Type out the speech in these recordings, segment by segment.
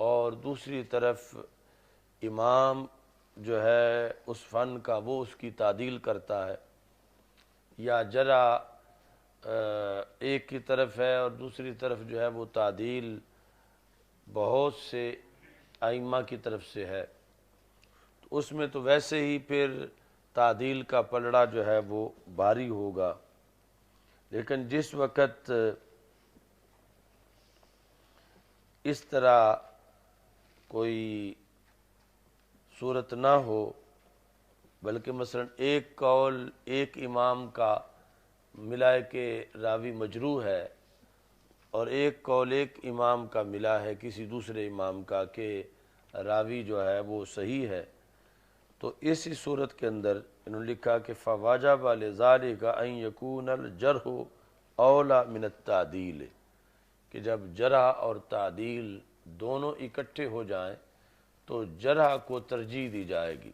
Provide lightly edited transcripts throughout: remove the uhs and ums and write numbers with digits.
اور دوسری طرف امام جو ہے اس فن کا وہ اس کی تعدیل کرتا ہے، یا جرح ایک کی طرف ہے اور دوسری طرف جو ہے وہ تعدیل بہت سے ائمہ کی طرف سے ہے، تو اس میں تو ویسے ہی پھر تعدیل کا پلڑا جو ہے وہ بھاری ہوگا۔ لیکن جس وقت اس طرح کوئی صورت نہ ہو، بلکہ مثلا ایک قول ایک امام کا ملا کہ راوی مجروح ہے، اور ایک قول ایک امام کا ملا ہے کسی دوسرے امام کا کہ راوی جو ہے وہ صحیح ہے، تو اسی صورت کے اندر انہوں نے لکھا کہ فواجب لذالک ان یکون الجرح اولا من التعدیل، کہ جب جرح اور تعدیل دونوں اکٹھے ہو جائیں تو جرح کو ترجیح دی جائے گی۔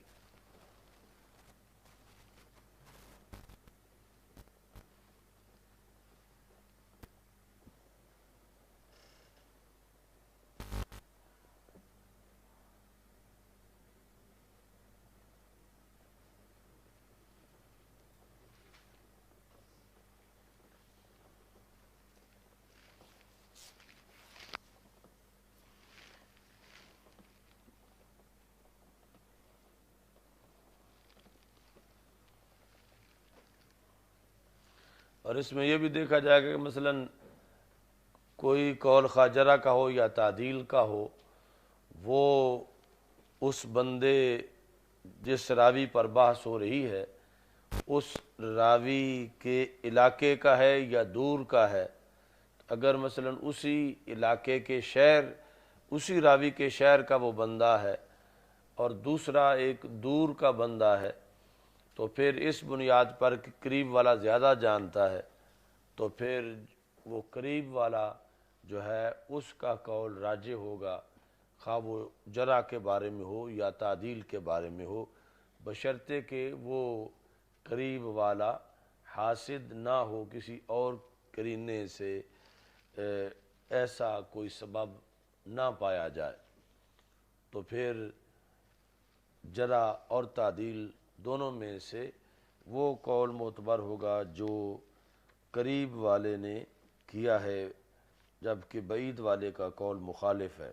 اور اس میں یہ بھی دیکھا جائے گا کہ مثلا کوئی قول خواہ جرح کا ہو یا تعدیل کا ہو، وہ اس بندے جس راوی پر بحث ہو رہی ہے اس راوی کے علاقے کا ہے یا دور کا ہے۔ اگر مثلا اسی علاقے کے شہر، اسی راوی کے شہر کا وہ بندہ ہے اور دوسرا ایک دور کا بندہ ہے، تو پھر اس بنیاد پر کہ قریب والا زیادہ جانتا ہے تو پھر وہ قریب والا جو ہے اس کا قول راجح ہوگا، خواہ وہ جرح کے بارے میں ہو یا تعدیل کے بارے میں ہو، بشرطے کہ وہ قریب والا حاسد نہ ہو کسی اور قرینے سے ایسا کوئی سبب نہ پایا جائے، تو پھر جرح اور تعدیل دونوں میں سے وہ قول معتبر ہوگا جو قریب والے نے کیا ہے، جبکہ بعید والے کا قول مخالف ہے۔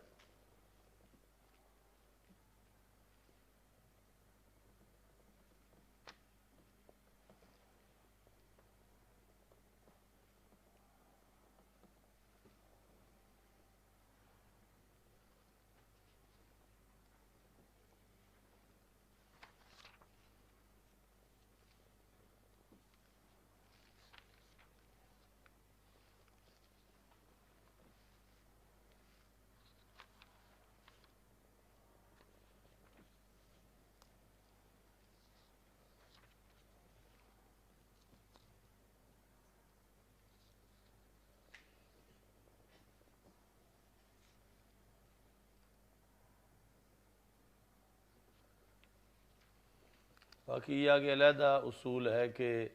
باقی یہ آگے علیحدہ اصول ہے کہ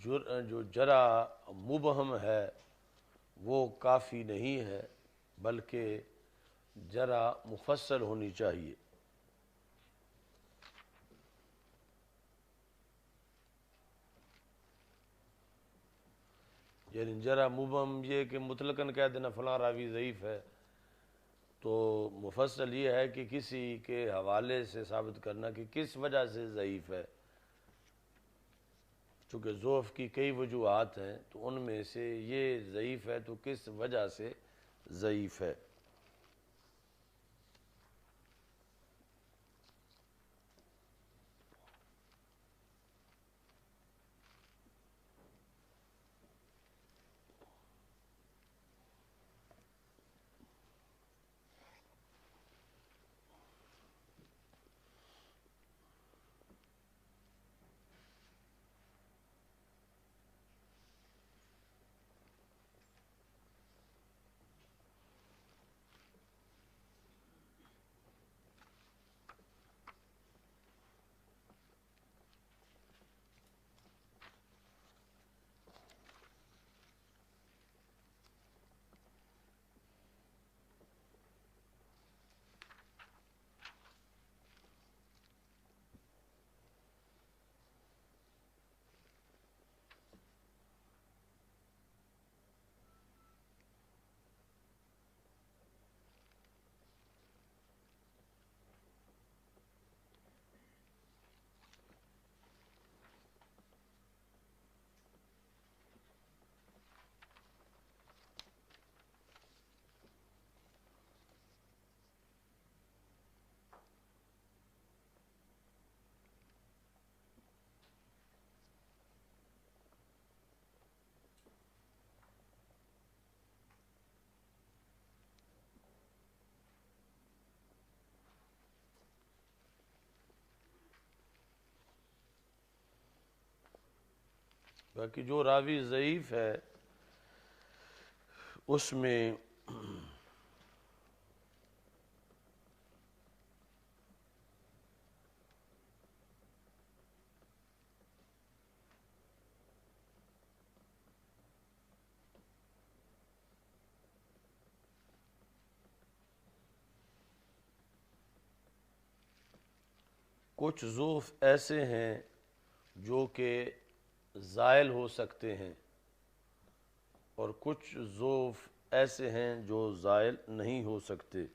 جو جرح مبہم ہے وہ کافی نہیں ہے، بلکہ جرح مفصل ہونی چاہیے۔ یعنی جرح مبہم یہ کہ مطلقاً کہہ دینا فلاں راوی ضعیف ہے، تو مفصل یہ ہے کہ کسی کے حوالے سے ثابت کرنا کہ کس وجہ سے ضعیف ہے، چونکہ ضعف کی کئی وجوہات ہیں تو ان میں سے یہ ضعیف ہے تو کس وجہ سے ضعیف ہے۔ باقی جو راوی ضعیف ہے اس میں کچھ ضعف ایسے ہیں جو کہ زائل ہو سکتے ہیں، اور کچھ ضعف ایسے ہیں جو زائل نہیں ہو سکتے۔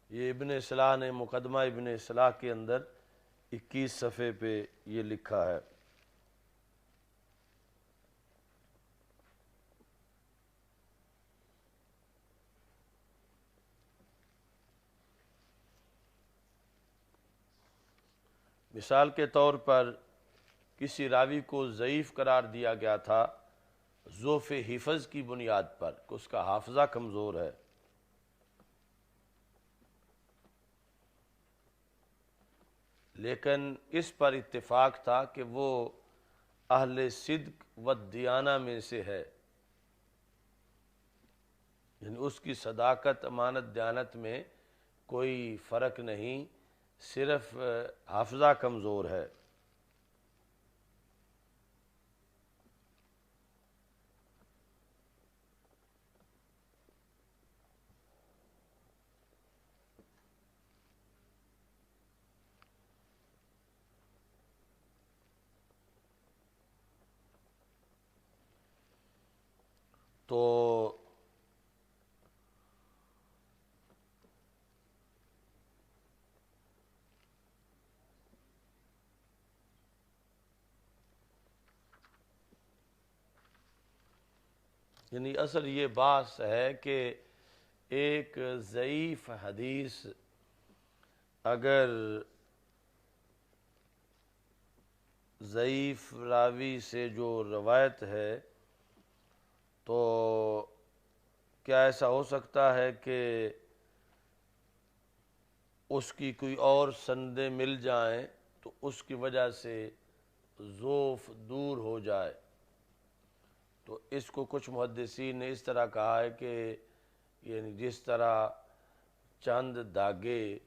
یہ ابن اصلاح نے مقدمہ ابن اصلاح کے اندر 21 صفحے پہ یہ لکھا ہے۔ مثال کے طور پر کسی راوی کو ضعیف قرار دیا گیا تھا ضعف حفظ کی بنیاد پر کہ اس کا حافظہ کمزور ہے، لیکن اس پر اتفاق تھا کہ وہ اہل صدق و دیانہ میں سے ہے، یعنی اس کی صداقت، امانت، دیانت میں کوئی فرق نہیں، صرف حافظہ کمزور ہے۔ تو یعنی اصل یہ بات ہے کہ ایک ضعیف حدیث اگر ضعیف راوی سے جو روایت ہے تو کیا ایسا ہو سکتا ہے کہ اس کی کوئی اور سندیں مل جائیں تو اس کی وجہ سے ضعف دور ہو جائے؟ تو اس کو کچھ محدثین نے اس طرح کہا ہے کہ یعنی جس طرح چند دھاگے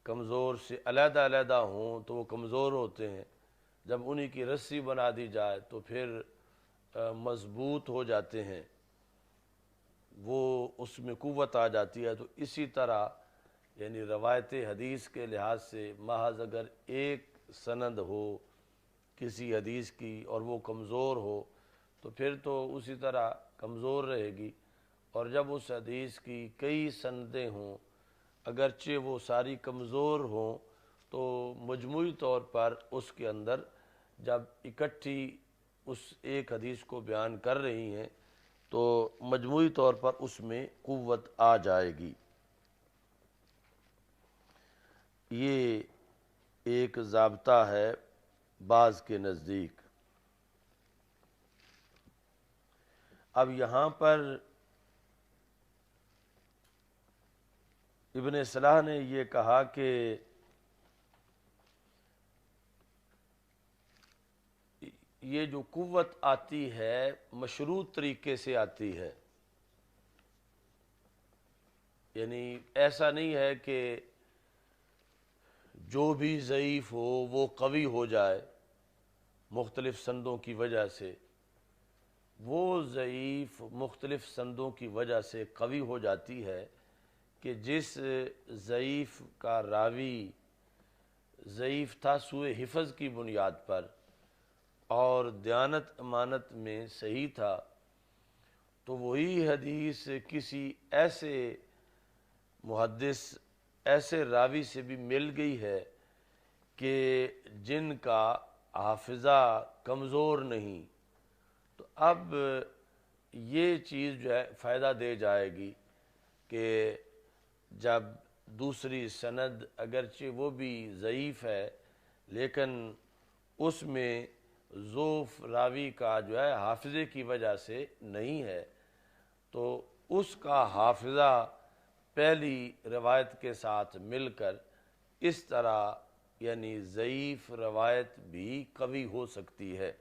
کمزور سے علیحدہ علیحدہ ہوں تو وہ کمزور ہوتے ہیں، جب انہی کی رسی بنا دی جائے تو پھر مضبوط ہو جاتے ہیں، وہ اس میں قوت آ جاتی ہے۔ تو اسی طرح یعنی روایت حدیث کے لحاظ سے محض اگر ایک سند ہو کسی حدیث کی اور وہ کمزور ہو تو پھر تو اسی طرح کمزور رہے گی، اور جب اس حدیث کی کئی سندیں ہوں اگرچہ وہ ساری کمزور ہوں تو مجموعی طور پر اس کے اندر جب اکٹھی اس ایک حدیث کو بیان کر رہی ہیں تو مجموعی طور پر اس میں قوت آ جائے گی۔ یہ ایک ضابطہ ہے بعض کے نزدیک۔ اب یہاں پر ابن صلاح نے یہ کہا کہ یہ جو قوت آتی ہے مشروط طریقے سے آتی ہے، یعنی ایسا نہیں ہے کہ جو بھی ضعیف ہو وہ قوی ہو جائے مختلف سندوں کی وجہ سے، وہ ضعیف مختلف سندوں کی وجہ سے قوی ہو جاتی ہے کہ جس ضعیف کا راوی ضعیف تھا سوء حفظ کی بنیاد پر اور دیانت امانت میں صحیح تھا، تو وہی حدیث کسی ایسے محدث، ایسے راوی سے بھی مل گئی ہے کہ جن کا حافظہ کمزور نہیں، تو اب یہ چیز جو ہے فائدہ دے جائے گی کہ جب دوسری سند اگرچہ وہ بھی ضعیف ہے لیکن اس میں ضعف راوی کا جو ہے حافظے کی وجہ سے نہیں ہے، تو اس کا حافظہ پہلی روایت کے ساتھ مل کر اس طرح یعنی ضعیف روایت بھی قوی ہو سکتی ہے۔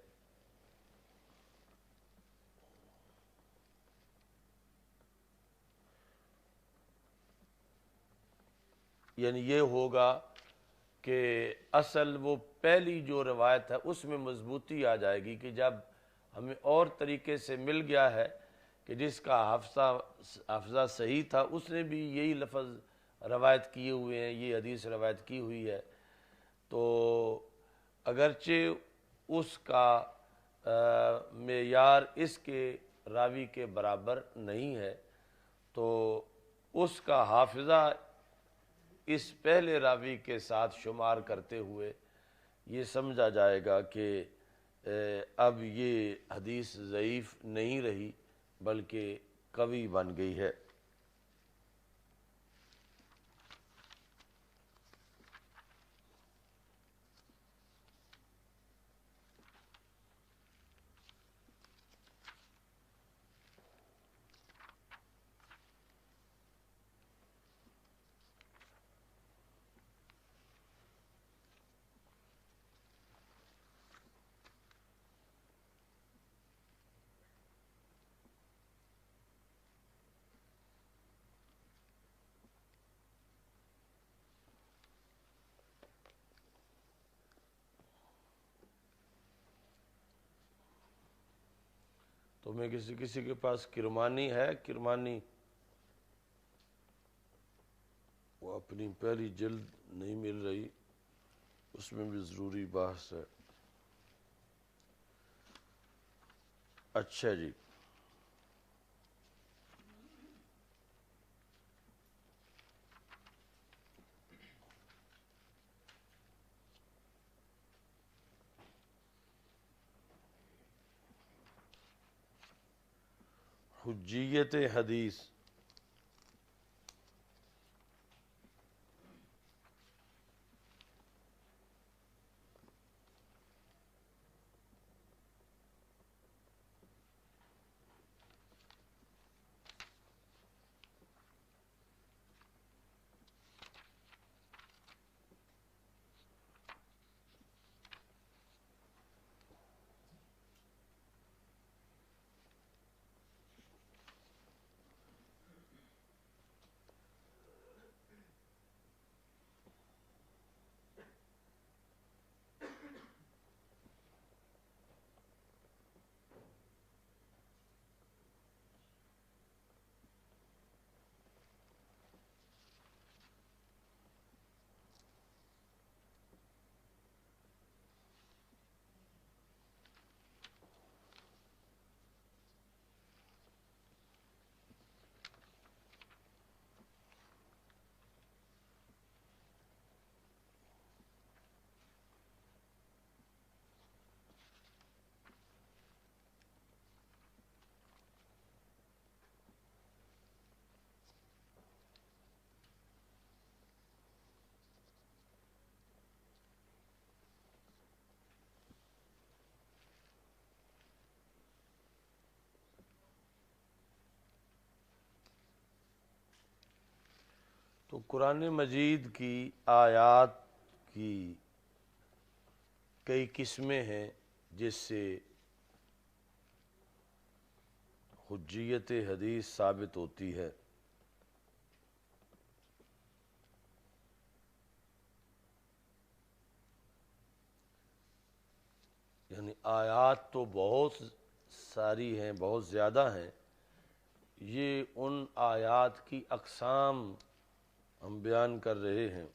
یعنی یہ ہوگا کہ اصل وہ پہلی جو روایت ہے اس میں مضبوطی آ جائے گی کہ جب ہمیں اور طریقے سے مل گیا ہے کہ جس کا حافظہ صحیح تھا اس نے بھی یہی لفظ روایت کیے ہوئے ہیں، یہ حدیث روایت کی ہوئی ہے، تو اگرچہ اس کا معیار اس کے راوی کے برابر نہیں ہے، تو اس کا حافظہ اس پہلے راوی کے ساتھ شمار کرتے ہوئے یہ سمجھا جائے گا کہ اب یہ حدیث ضعیف نہیں رہی بلکہ قوی بن گئی ہے۔ تو میں کسی کے پاس کرمانی ہے، کرمانی وہ اپنی پہلی جلد نہیں مل رہی، اس میں بھی ضروری بحث ہے۔ اچھا جی، حجیت حدیث۔ تو قرآن مجید کی آیات کی کئی قسمیں ہیں جس سے حجیت حدیث ثابت ہوتی ہے۔ یعنی آیات تو بہت ساری ہیں، بہت زیادہ ہیں، یہ ان آیات کی اقسام ہم بیان کر رہے ہیں۔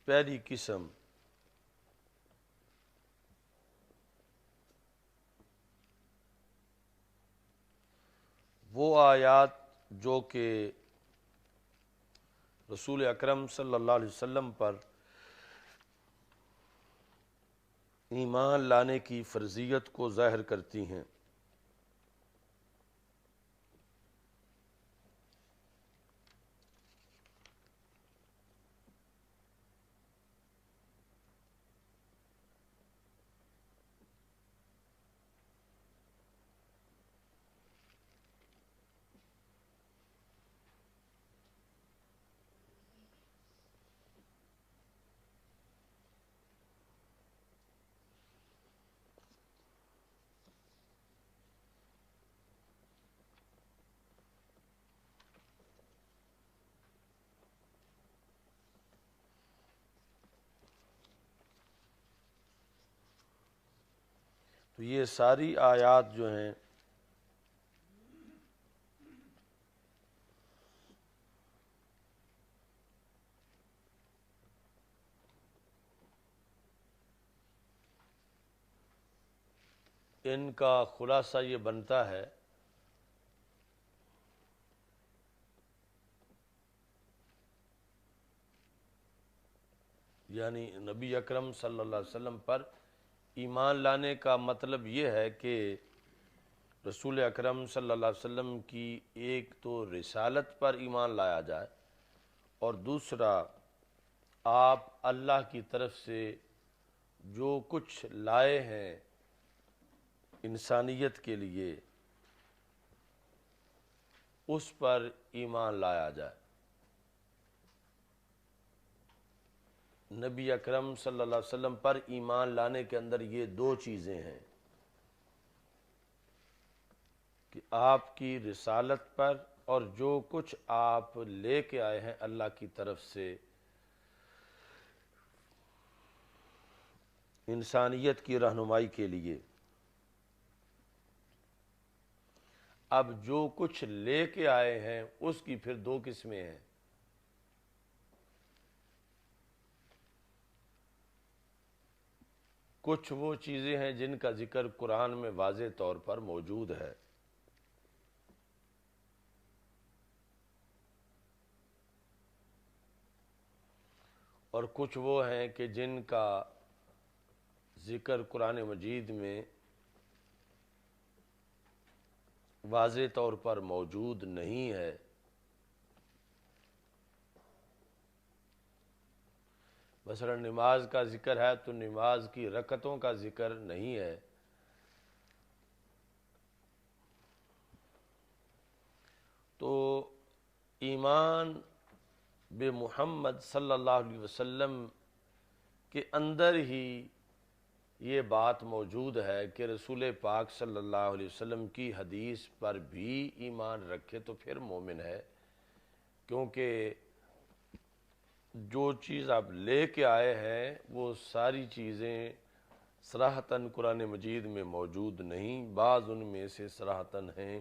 پہلی قسم وہ آیات جو کہ رسول اکرم صلی اللہ علیہ وسلم پر ایمان لانے کی فرضیت کو ظاہر کرتی ہیں۔ تو یہ ساری آیات جو ہیں ان کا خلاصہ یہ بنتا ہے یعنی نبی اکرم صلی اللہ علیہ وسلم پر ایمان لانے کا مطلب یہ ہے کہ رسول اکرم صلی اللہ علیہ وسلم کی ایک تو رسالت پر ایمان لایا جائے، اور دوسرا آپ اللہ کی طرف سے جو کچھ لائے ہیں انسانیت کے لیے اس پر ایمان لایا جائے۔ نبی اکرم صلی اللہ علیہ وسلم پر ایمان لانے کے اندر یہ دو چیزیں ہیں کہ آپ کی رسالت پر اور جو کچھ آپ لے کے آئے ہیں اللہ کی طرف سے انسانیت کی رہنمائی کے لیے۔ اب جو کچھ لے کے آئے ہیں اس کی پھر دو قسمیں ہیں۔ کچھ وہ چیزیں ہیں جن کا ذکر قرآن میں واضح طور پر موجود ہے، اور کچھ وہ ہیں کہ جن کا ذکر قرآن مجید میں واضح طور پر موجود نہیں ہے۔ مثلا نماز کا ذکر ہے تو نماز کی رکعتوں کا ذکر نہیں ہے۔ تو ایمان بے محمد صلی اللہ علیہ وسلم کے اندر ہی یہ بات موجود ہے کہ رسول پاک صلی اللہ علیہ وسلم کی حدیث پر بھی ایمان رکھے تو پھر مومن ہے، کیونکہ جو چیز آپ لے کے آئے ہیں وہ ساری چیزیں صراحتاً قرآن مجید میں موجود نہیں، بعض ان میں سے صراحتاً ہیں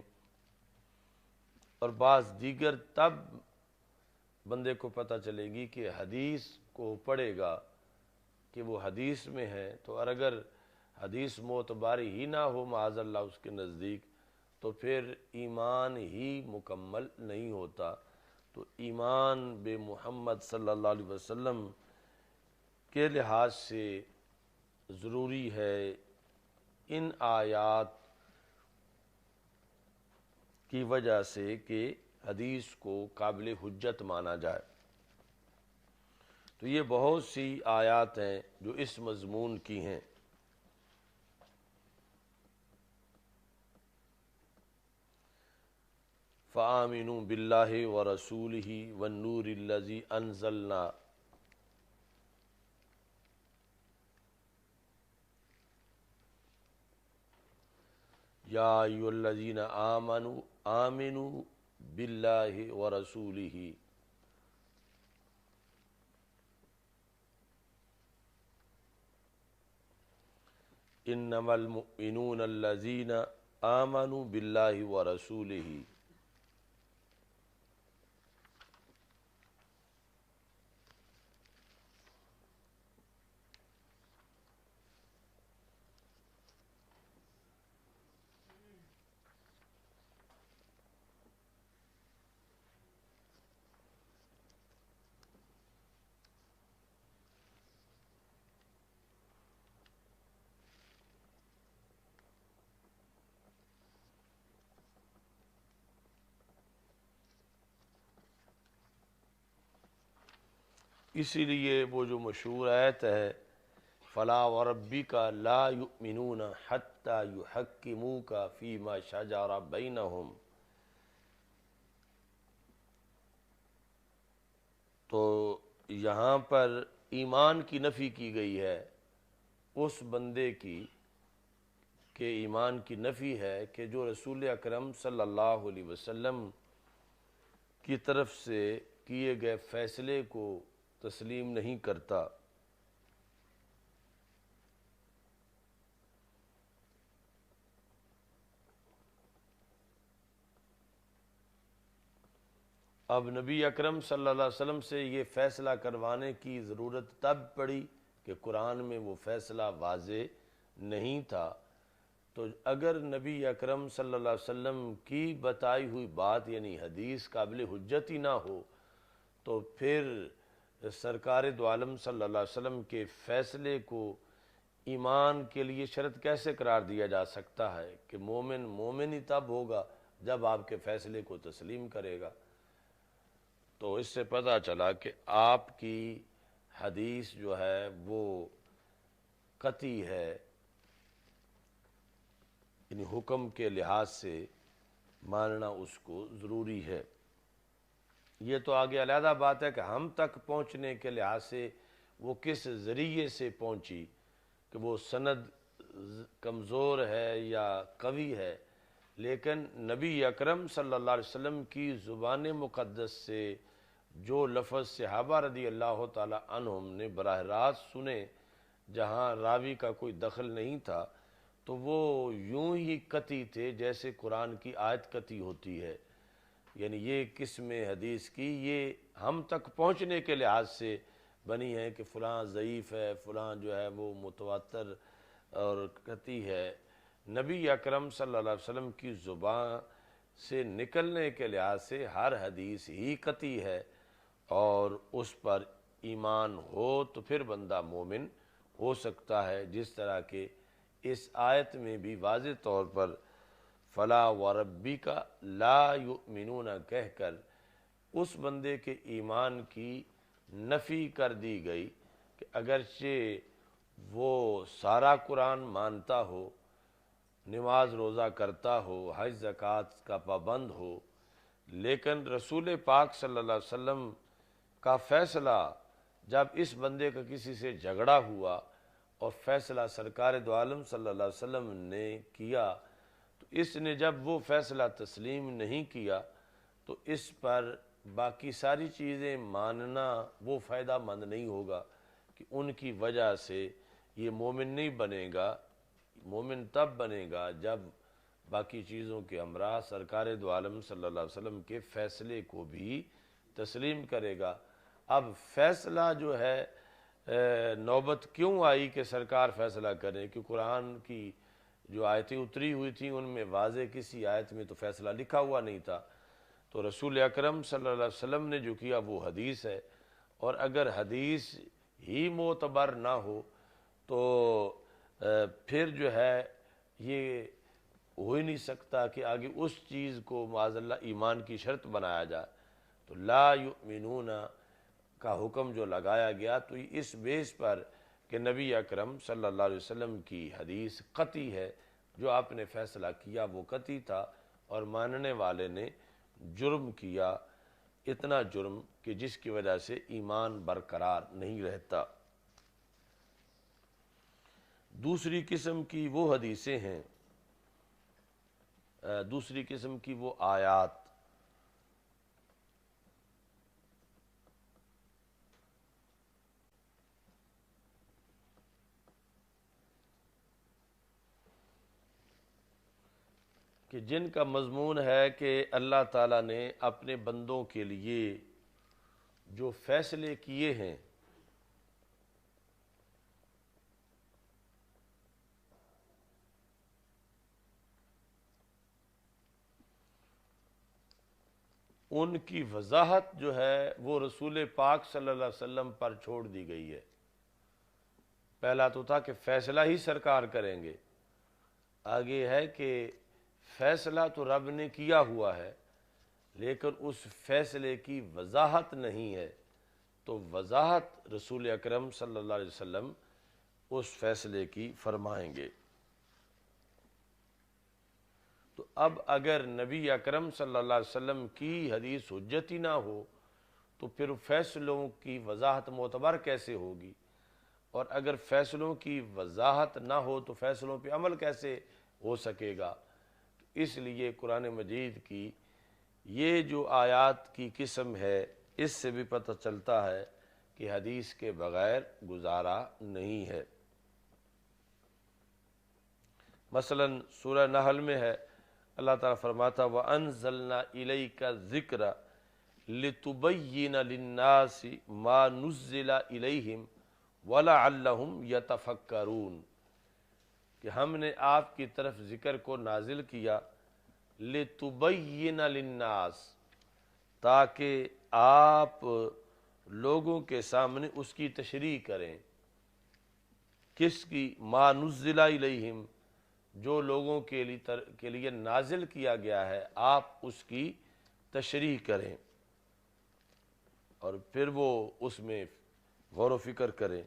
اور بعض دیگر تب بندے کو پتہ چلے گی کہ حدیث کو پڑھے گا کہ وہ حدیث میں ہے، تو اگر حدیث معتبر ہی نہ ہو معاذ اللہ اس کے نزدیک تو پھر ایمان ہی مکمل نہیں ہوتا۔ تو ایمان بے محمد صلی اللہ علیہ وسلم کے لحاظ سے ضروری ہے ان آیات کی وجہ سے کہ حدیث کو قابل حجت مانا جائے۔ تو یہ بہت سی آیات ہیں جو اس مضمون کی ہیں۔ فآمنوا باللہ ورسولہ والنور الذی انزلنا یا ایھا الذین آمنوا آمنوا باللہ ورسولہ انما المؤمنون الذین آمنوا باللہ ورسولہ۔ اسی لیے وہ جو مشہور آیت ہے فلا وربک لا یؤمنون حتی یحکموک فیما شجر بینہم، تو یہاں پر ایمان کی نفی کی گئی ہے اس بندے کی کہ ایمان کی نفی ہے کہ جو رسول اکرم صلی اللہ علیہ وسلم کی طرف سے کیے گئے فیصلے کو تسلیم نہیں کرتا۔ اب نبی اکرم صلی اللہ علیہ وسلم سے یہ فیصلہ کروانے کی ضرورت تب پڑی کہ قرآن میں وہ فیصلہ واضح نہیں تھا۔ تو اگر نبی اکرم صلی اللہ علیہ وسلم کی بتائی ہوئی بات یعنی حدیث قابل حجت ہی نہ ہو تو پھر سرکار دو عالم صلی اللہ علیہ وسلم کے فیصلے کو ایمان کے لیے شرط کیسے قرار دیا جا سکتا ہے کہ مومن مومن ہی تب ہوگا جب آپ کے فیصلے کو تسلیم کرے گا۔ تو اس سے پتہ چلا کہ آپ کی حدیث جو ہے وہ قطعی ہے، یعنی حکم کے لحاظ سے ماننا اس کو ضروری ہے۔ یہ تو آگے علیحدہ بات ہے کہ ہم تک پہنچنے کے لحاظ سے وہ کس ذریعے سے پہنچی، کہ وہ سند کمزور ہے یا قوی ہے، لیکن نبی اکرم صلی اللہ علیہ وسلم کی زبان مقدس سے جو لفظ صحابہ رضی اللہ تعالی عنہم نے براہ راست سنے، جہاں راوی کا کوئی دخل نہیں تھا، تو وہ یوں ہی قطعی تھے جیسے قرآن کی آیت قطعی ہوتی ہے۔ یعنی یہ قسم حدیث کی یہ ہم تک پہنچنے کے لحاظ سے بنی ہے کہ فلاں ضعیف ہے، فلاں جو ہے وہ متواتر اور قطعی ہے۔ نبی اکرم صلی اللہ علیہ وسلم کی زبان سے نکلنے کے لحاظ سے ہر حدیث ہی قطعی ہے، اور اس پر ایمان ہو تو پھر بندہ مومن ہو سکتا ہے، جس طرح کہ اس آیت میں بھی واضح طور پر فلا وربک لا یؤمنون کہہ کر اس بندے کے ایمان کی نفی کر دی گئی کہ اگرچہ وہ سارا قرآن مانتا ہو، نماز روزہ کرتا ہو، حج زکوٰۃ کا پابند ہو، لیکن رسول پاک صلی اللہ علیہ وسلم کا فیصلہ جب اس بندے کا کسی سے جھگڑا ہوا اور فیصلہ سرکار دو عالم صلی اللہ علیہ وسلم نے کیا، تو اس نے جب وہ فیصلہ تسلیم نہیں کیا تو اس پر باقی ساری چیزیں ماننا وہ فائدہ مند نہیں ہوگا، کہ ان کی وجہ سے یہ مومن نہیں بنے گا۔ مومن تب بنے گا جب باقی چیزوں کے ہمراہ سرکار دو عالم صلی اللہ علیہ وسلم کے فیصلے کو بھی تسلیم کرے گا۔ اب فیصلہ جو ہے نوبت کیوں آئی کہ سرکار فیصلہ کرے، کہ قرآن کی جو آیتیں اتری ہوئی تھیں ان میں واضح کسی آیت میں تو فیصلہ لکھا ہوا نہیں تھا، تو رسول اکرم صلی اللہ علیہ وسلم نے جو کیا وہ حدیث ہے، اور اگر حدیث ہی معتبر نہ ہو تو پھر جو ہے یہ ہو ہی نہیں سکتا کہ آگے اس چیز کو معاذ اللہ ایمان کی شرط بنایا جائے۔ تو لا یؤمنون کا حکم جو لگایا گیا تو اس بیس پر کہ نبی اکرم صلی اللہ علیہ وسلم کی حدیث قطعی ہے، جو آپ نے فیصلہ کیا وہ قطعی تھا، اور ماننے والے نے جرم کیا، اتنا جرم کہ جس کی وجہ سے ایمان برقرار نہیں رہتا۔ دوسری قسم کی وہ حدیثیں ہیں، دوسری قسم کی وہ آیات کہ جن کا مضمون ہے کہ اللہ تعالیٰ نے اپنے بندوں کے لیے جو فیصلے کیے ہیں ان کی وضاحت جو ہے وہ رسول پاک صلی اللہ علیہ وسلم پر چھوڑ دی گئی ہے۔ پہلا تو تھا کہ فیصلہ ہی سرکار کریں گے، آگے ہے کہ فیصلہ تو رب نے کیا ہوا ہے لیکن اس فیصلے کی وضاحت نہیں ہے، تو وضاحت رسول اکرم صلی اللہ علیہ وسلم اس فیصلے کی فرمائیں گے۔ تو اب اگر نبی اکرم صلی اللہ علیہ وسلم کی حدیث حجت ہی نہ ہو تو پھر فیصلوں کی وضاحت معتبر کیسے ہوگی، اور اگر فیصلوں کی وضاحت نہ ہو تو فیصلوں پہ عمل کیسے ہو سکے گا۔ اس لیے قرآن مجید کی یہ جو آیات کی قسم ہے اس سے بھی پتہ چلتا ہے کہ حدیث کے بغیر گزارا نہیں ہے۔ مثلا سورہ نحل میں ہے، اللہ تعالیٰ فرماتا وَأَنزَلْنَا إِلَيْكَ الذِّكْرَ لِتُبَيِّنَ لِلنَّاسِ مَا نُزِّلَ إِلَيْهِمْ وَلَعَلَّهُمْ يَتَفَكَّرُونَ کہ ہم نے آپ کی طرف ذکر کو نازل کیا لِتُبَيِّنَ لِلنَّاسِ تاکہ آپ لوگوں کے سامنے اس کی تشریح کریں. کس کی؟ ما نزل الیہم، جو لوگوں کے لیے نازل کیا گیا ہے آپ اس کی تشریح کریں اور پھر وہ اس میں غور و فکر کریں.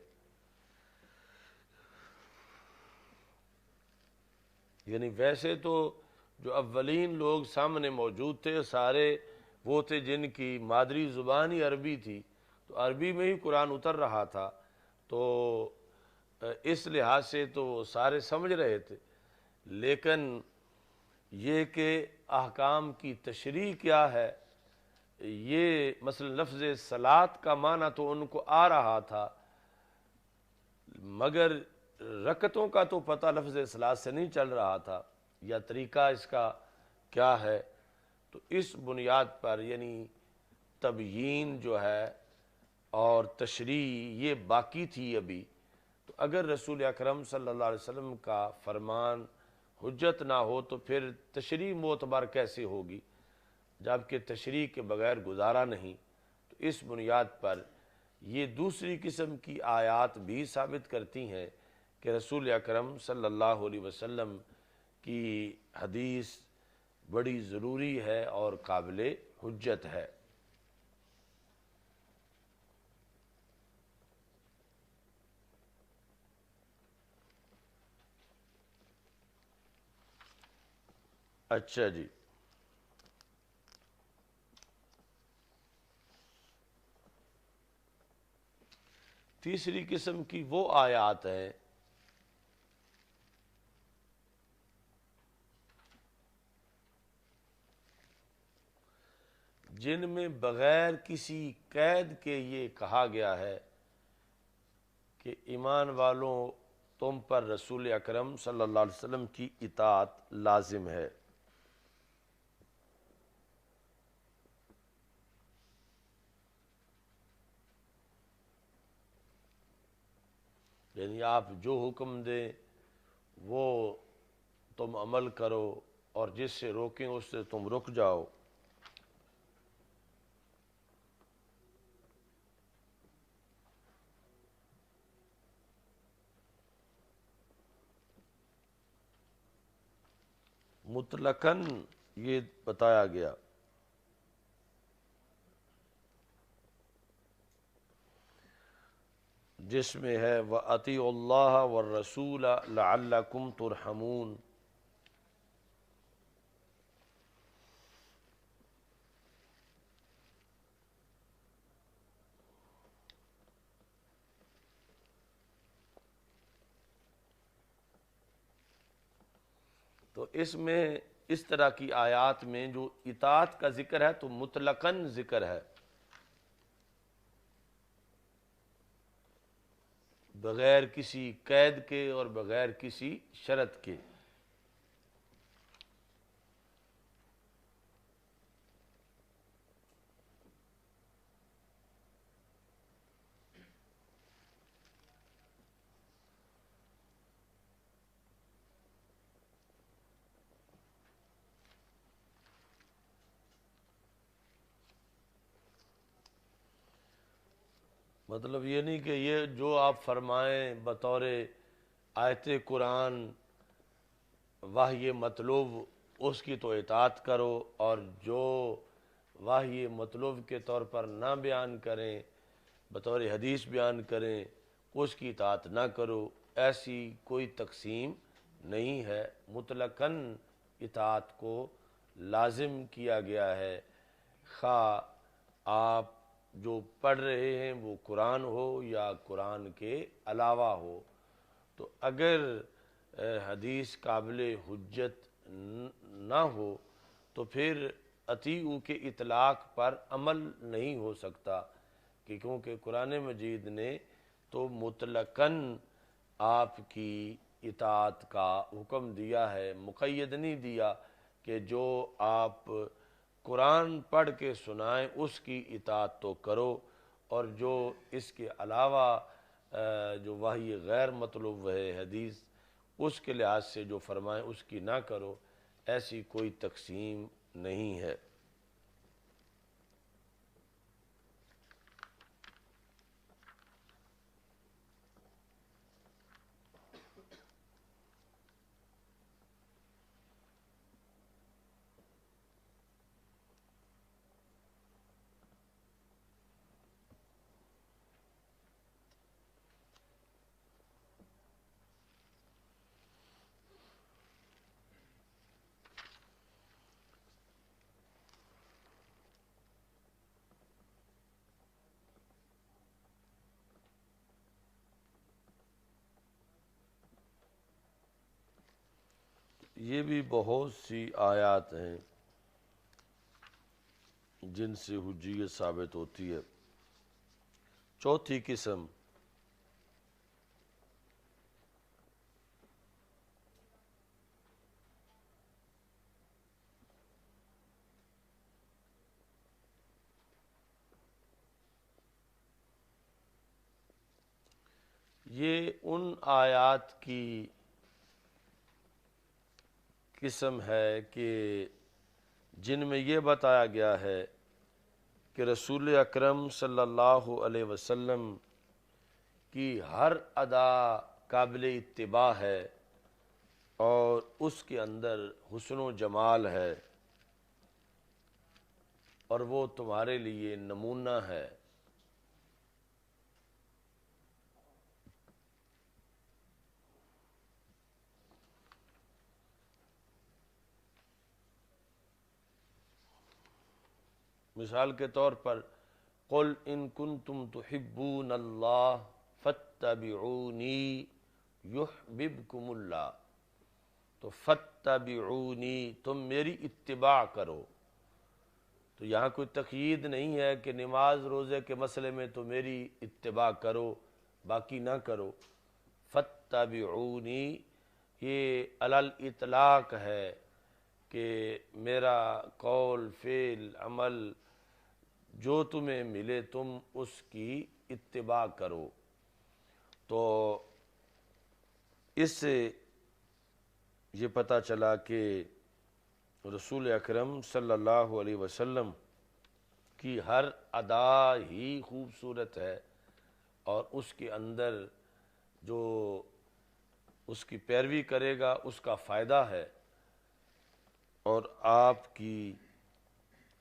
یعنی ویسے تو جو اولین لوگ سامنے موجود تھے سارے وہ تھے جن کی مادری زبان ہی عربی تھی، تو عربی میں ہی قرآن اتر رہا تھا، تو اس لحاظ سے تو وہ سارے سمجھ رہے تھے. لیکن یہ کہ احکام کی تشریح کیا ہے، یہ مثلا لفظ صلاۃ کا معنی تو ان کو آ رہا تھا، مگر رکعتوں کا تو پتہ لفظ صلاۃ سے نہیں چل رہا تھا، یا طریقہ اس کا کیا ہے. تو اس بنیاد پر یعنی تبیین جو ہے اور تشریح یہ باقی تھی ابھی. تو اگر رسول اکرم صلی اللہ علیہ وسلم کا فرمان حجت نہ ہو تو پھر تشریح معتبر کیسے ہوگی، جبکہ تشریح کے بغیر گزارا نہیں. تو اس بنیاد پر یہ دوسری قسم کی آیات بھی ثابت کرتی ہیں کہ رسول اکرم صلی اللہ علیہ وسلم کی حدیث بڑی ضروری ہے اور قابل حجت ہے. اچھا جی، تیسری قسم کی وہ آیات ہیں جن میں بغیر کسی قید کے یہ کہا گیا ہے کہ ایمان والوں تم پر رسول اکرم صلی اللہ علیہ وسلم کی اطاعت لازم ہے. یعنی آپ جو حکم دیں وہ تم عمل کرو اور جس سے روکیں اس سے تم رک جاؤ. مطلقاً یہ بتایا گیا. جس میں ہے وَأَطِيعُوا اللَّهَ وَالرَّسُولَ لَعَلَّكُمْ تُرْحَمُونَ. تو اس میں اس طرح کی آیات میں جو اطاعت کا ذکر ہے تو مطلقاً ذکر ہے، بغیر کسی قید کے اور بغیر کسی شرط کے. مطلب یہ نہیں کہ یہ جو آپ فرمائیں بطور آیت قرآن وحی مطلوب اس کی تو اطاعت کرو، اور جو وحی مطلوب کے طور پر نہ بیان کریں بطور حدیث بیان کریں اس کی اطاعت نہ کرو. ایسی کوئی تقسیم نہیں ہے، مطلقاً اطاعت کو لازم کیا گیا ہے، خواہ آپ جو پڑھ رہے ہیں وہ قرآن ہو یا قرآن کے علاوہ ہو. تو اگر حدیث قابل حجت نہ ہو تو پھر اطیعوا کے اطلاق پر عمل نہیں ہو سکتا، کہ کیونکہ قرآن مجید نے تو مطلقاً آپ کی اطاعت کا حکم دیا ہے، مقید نہیں دیا کہ جو آپ قرآن پڑھ کے سنائیں اس کی اطاعت تو کرو، اور جو اس کے علاوہ جو وحی غیر مطلوب ہے حدیث اس کے لحاظ سے جو فرمائیں اس کی نہ کرو، ایسی کوئی تقسیم نہیں ہے۔ یہ بھی بہت سی آیات ہیں جن سے حجیت ثابت ہوتی ہے۔ چوتھی قسم، یہ ان آیات کی قسم ہے کہ جن میں یہ بتایا گیا ہے کہ رسول اکرم صلی اللہ علیہ وسلم کی ہر ادا قابل اتباع ہے اور اس کے اندر حسن و جمال ہے، اور وہ تمہارے لیے نمونہ ہے۔ مثال کے طور پر قل ان کنتم تحبون اللہ فاتبعونی یحببکم اللہ، تو فاتبعونی تم میری اتباع کرو، تو یہاں کوئی تقیید نہیں ہے کہ نماز روزے کے مسئلے میں تو میری اتباع کرو باقی نہ کرو۔ فاتبعونی یہ علی الاطلاق ہے کہ میرا قول فعل عمل جو تمہیں ملے تم اس کی اتباع کرو۔ تو اس سے یہ پتہ چلا کہ رسول اکرم صلی اللہ علیہ وسلم کی ہر ادا ہی خوبصورت ہے، اور اس کے اندر جو اس کی پیروی کرے گا اس کا فائدہ ہے، اور آپ کی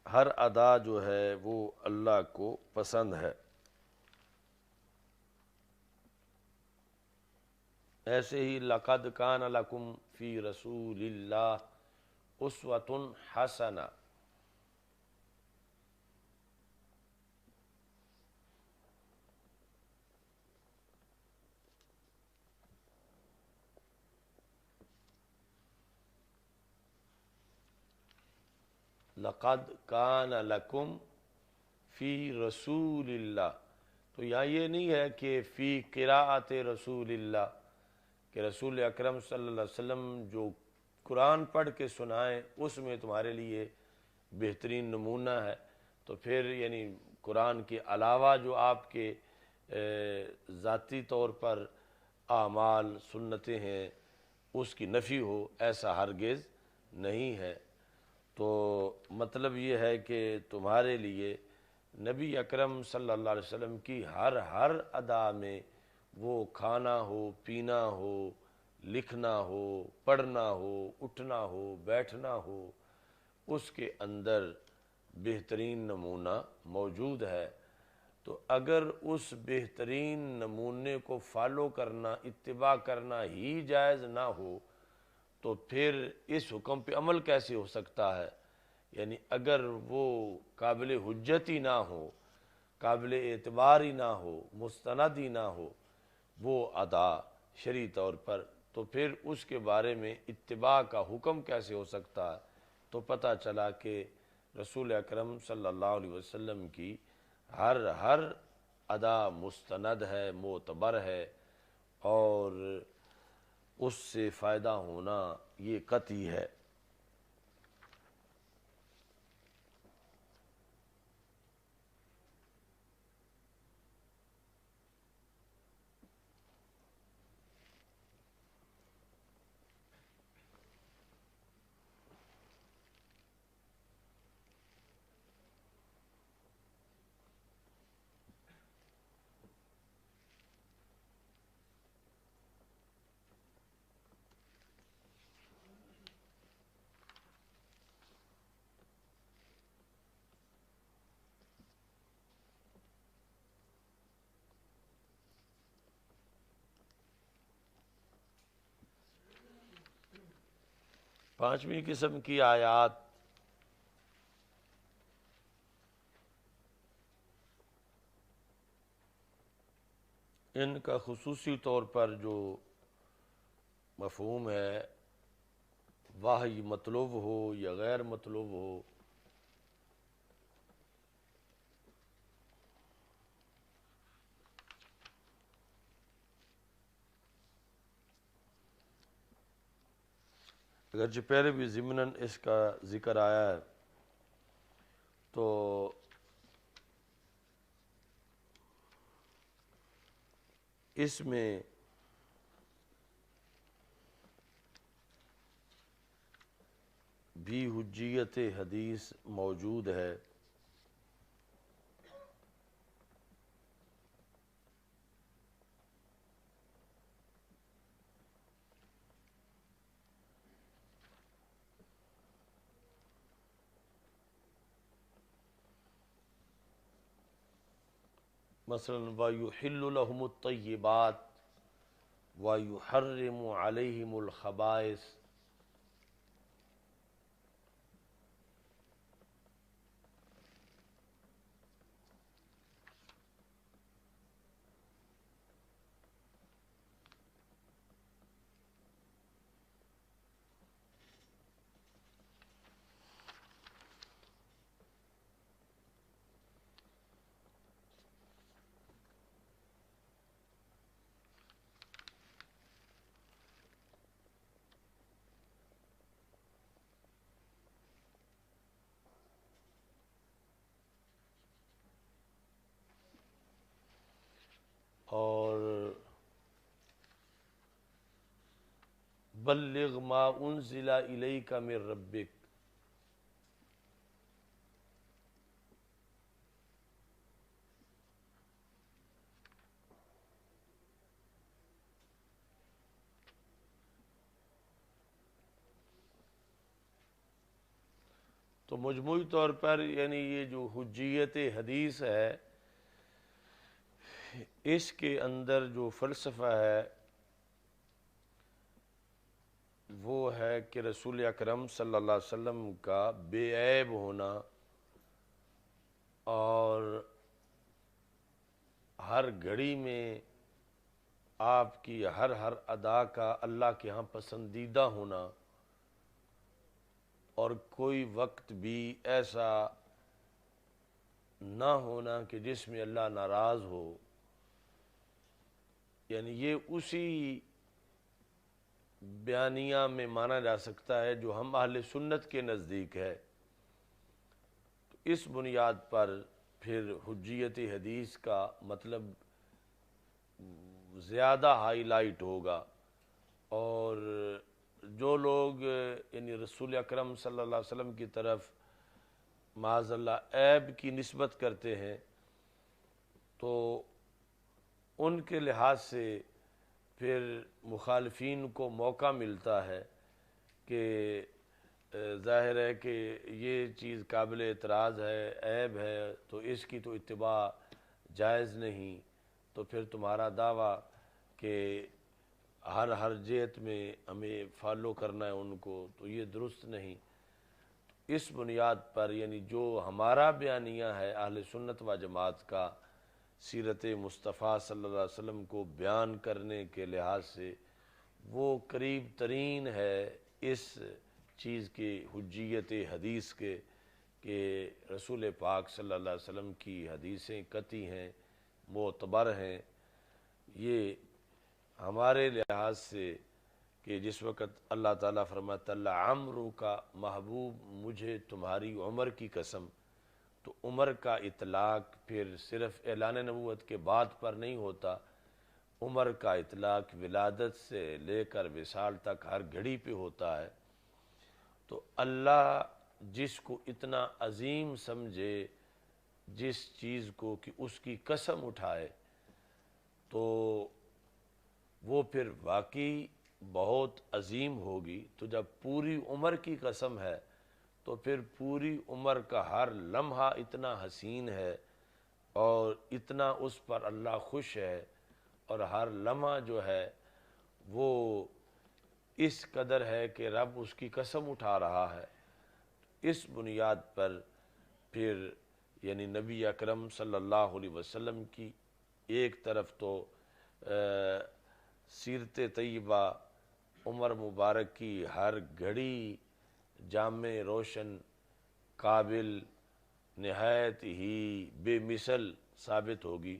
ہر ادا جو ہے وہ اللہ کو پسند ہے۔ ایسے ہی لقد کان لکم فی رسول اللہ اسوۃ حسنہ، لقد کان لکم فی رسول اللہ، تو یہاں یہ نہیں ہے کہ فی قراءت رسول اللہ، کہ رسول اکرم صلی اللہ علیہ وسلم جو قرآن پڑھ کے سنائیں اس میں تمہارے لیے بہترین نمونہ ہے، تو پھر یعنی قرآن کے علاوہ جو آپ کے ذاتی طور پر اعمال سنتیں ہیں اس کی نفی ہو، ایسا ہرگز نہیں ہے۔ تو مطلب یہ ہے کہ تمہارے لیے نبی اکرم صلی اللہ علیہ وسلم کی ہر ادا میں، وہ کھانا ہو، پینا ہو، لکھنا ہو، پڑھنا ہو، اٹھنا ہو، بیٹھنا ہو، اس کے اندر بہترین نمونہ موجود ہے۔ تو اگر اس بہترین نمونے کو فالو کرنا، اتباع کرنا ہی جائز نہ ہو تو پھر اس حکم پہ عمل کیسے ہو سکتا ہے؟ یعنی اگر وہ قابل حجت ہی نہ ہو، قابل اعتبار ہی نہ ہو، مستند ہی نہ ہو وہ ادا شرعی طور پر، تو پھر اس کے بارے میں اتباع کا حکم کیسے ہو سکتا ہے؟ تو پتہ چلا کہ رسول اکرم صلی اللہ علیہ وسلم کی ہر ادا مستند ہے، معتبر ہے، اور اس سے فائدہ ہونا یہ قطعی ہے۔ پانچویں قسم کی آیات ان کا خصوصی طور پر جو مفہوم ہے، وحی مطلوب ہو یا غیر مطلوب ہو، اگرچہ پہلے بھی ضمناً اس کا ذکر آیا ہے، تو اس میں بھی حجیت حدیث موجود ہے۔ مثلا وَيُحِلُّ لَهُمُ الطَّيِّبَاتِ وَيُحَرِّمُ عَلَيْهِمُ الْخَبَائِثَ۔ اور بلغ ما انزل الیک من ربک، تو مجموعی طور پر یعنی یہ جو حجیت حدیث ہے، اس کے اندر جو فلسفہ ہے وہ ہے کہ رسول اکرم صلی اللہ علیہ وسلم کا بے عیب ہونا، اور ہر گھڑی میں آپ کی ہر ادا کا اللہ کے ہاں پسندیدہ ہونا، اور کوئی وقت بھی ایسا نہ ہونا کہ جس میں اللہ ناراض ہو۔ یعنی یہ اسی بیانیہ میں مانا جا سکتا ہے جو ہم اہل سنت کے نزدیک ہے۔ تو اس بنیاد پر پھر حجیت حدیث کا مطلب زیادہ ہائی لائٹ ہوگا، اور جو لوگ یعنی رسول اکرم صلی اللہ علیہ وسلم کی طرف معاذ اللہ عیب کی نسبت کرتے ہیں، تو ان کے لحاظ سے پھر مخالفین کو موقع ملتا ہے کہ ظاہر ہے کہ یہ چیز قابل اعتراض ہے، عیب ہے، تو اس کی تو اتباع جائز نہیں، تو پھر تمہارا دعویٰ کہ ہر جہت میں ہمیں فالو کرنا ہے ان کو، تو یہ درست نہیں۔ اس بنیاد پر یعنی جو ہمارا بیانیہ ہے اہل سنت و جماعت کا، سیرت مصطفیٰ صلی اللہ علیہ وسلم کو بیان کرنے کے لحاظ سے وہ قریب ترین ہے اس چیز کے حجیت حدیث کے، کہ رسول پاک صلی اللہ علیہ وسلم کی حدیثیں قطعی ہیں، معتبر ہیں۔ یہ ہمارے لحاظ سے کہ جس وقت اللہ تعالیٰ فرماتا لعمرو کا محبوب مجھے تمہاری عمر کی قسم، تو عمر کا اطلاق پھر صرف اعلان نبوت کے بعد پر نہیں ہوتا، عمر کا اطلاق ولادت سے لے کر وصال تک ہر گھڑی پہ ہوتا ہے۔ تو اللہ جس کو اتنا عظیم سمجھے، جس چیز کو کہ اس کی قسم اٹھائے، تو وہ پھر واقعی بہت عظیم ہوگی۔ تو جب پوری عمر کی قسم ہے تو پھر پوری عمر کا ہر لمحہ اتنا حسین ہے، اور اتنا اس پر اللہ خوش ہے، اور ہر لمحہ جو ہے وہ اس قدر ہے کہ رب اس کی قسم اٹھا رہا ہے، اس بنیاد پر پھر یعنی نبی اکرم صلی اللہ علیہ وسلم کی ایک طرف تو سیرت طیبہ عمر مبارک کی ہر گھڑی جامع روشن قابل نہایت ہی بے مثل ثابت ہوگی،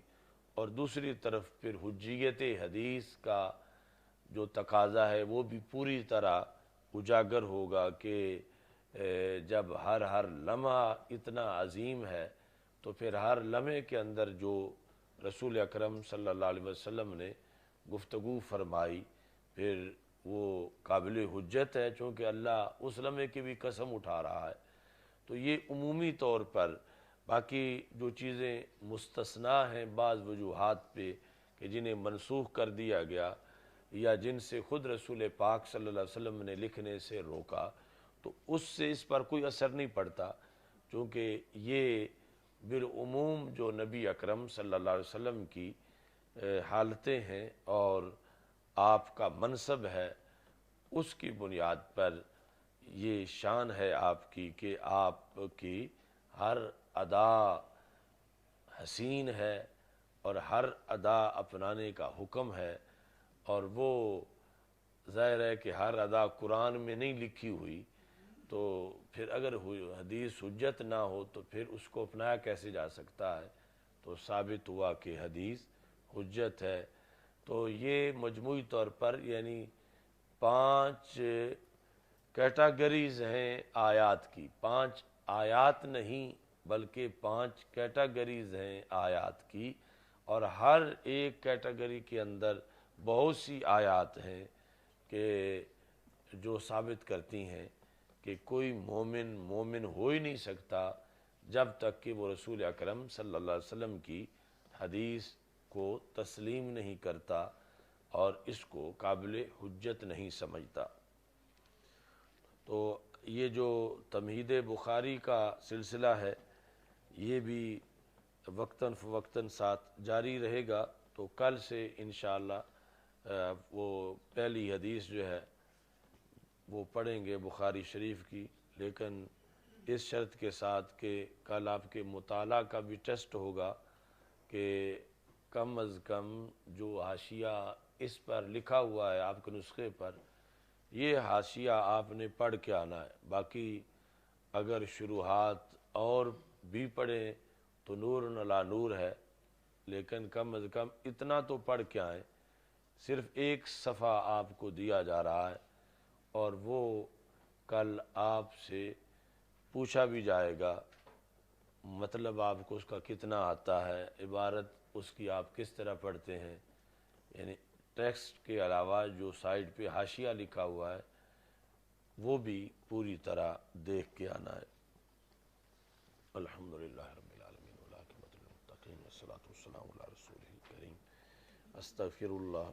اور دوسری طرف پھر حجیت حدیث کا جو تقاضا ہے وہ بھی پوری طرح اجاگر ہوگا کہ جب ہر لمحہ اتنا عظیم ہے تو پھر ہر لمحے کے اندر جو رسول اکرم صلی اللہ علیہ وسلم نے گفتگو فرمائی پھر وہ قابل حجت ہے، چونکہ اللہ اس لمحے کی بھی قسم اٹھا رہا ہے۔ تو یہ عمومی طور پر، باقی جو چیزیں مستثنیٰ ہیں بعض وجوہات پہ کہ جنہیں منسوخ کر دیا گیا یا جن سے خود رسول پاک صلی اللہ علیہ وسلم نے لکھنے سے روکا، تو اس سے اس پر کوئی اثر نہیں پڑتا، چونکہ یہ بالعموم جو نبی اکرم صلی اللہ علیہ وسلم کی حالتیں ہیں اور آپ کا منصب ہے، اس کی بنیاد پر یہ شان ہے آپ کی کہ آپ کی ہر ادا حسین ہے اور ہر ادا اپنانے کا حکم ہے، اور وہ ظاہر ہے کہ ہر ادا قرآن میں نہیں لکھی ہوئی، تو پھر اگر حدیث حجت نہ ہو تو پھر اس کو اپنایا کیسے جا سکتا ہے؟ تو ثابت ہوا کہ حدیث حجت ہے۔ تو یہ مجموعی طور پر یعنی 5 کیٹاگریز ہیں آیات کی، 5 آیات نہیں بلکہ 5 کیٹاگریز ہیں آیات کی، اور ہر ایک کیٹاگری کے اندر بہت سی آیات ہیں کہ جو ثابت کرتی ہیں کہ کوئی مومن ہو ہی نہیں سکتا جب تک کہ وہ رسول اکرم صلی اللہ علیہ وسلم کی حدیث کو تسلیم نہیں کرتا اور اس کو قابل حجت نہیں سمجھتا۔ تو یہ جو تمہید بخاری کا سلسلہ ہے یہ بھی وقتاً فوقتاً ساتھ جاری رہے گا، تو کل سے انشاءاللہ وہ پہلی حدیث جو ہے وہ پڑھیں گے بخاری شریف کی، لیکن اس شرط کے ساتھ کہ کل آپ کے مطالعہ کا بھی ٹیسٹ ہوگا کہ کم از کم جو حاشیہ اس پر لکھا ہوا ہے آپ کے نسخے پر، یہ حاشیہ آپ نے پڑھ کے آنا ہے۔ باقی اگر شروحات اور بھی پڑھیں تو نور علی نور ہے، لیکن کم از کم اتنا تو پڑھ کے آئیں۔ صرف ایک صفحہ آپ کو دیا جا رہا ہے اور وہ کل آپ سے پوچھا بھی جائے گا، مطلب آپ کو اس کا کتنا آتا ہے، عبارت اس کی آپ کس طرح پڑھتے ہیں، یعنی ٹیکسٹ کے علاوہ جو سائٹ پہ حاشیہ لکھا ہوا ہے وہ بھی پوری طرح دیکھ کے آنا ہے۔ الحمدللہ رب العالمین والعاقبۃ للمتقین والصلاۃ والسلام علی رسولہ الکریم۔ استغفر اللہ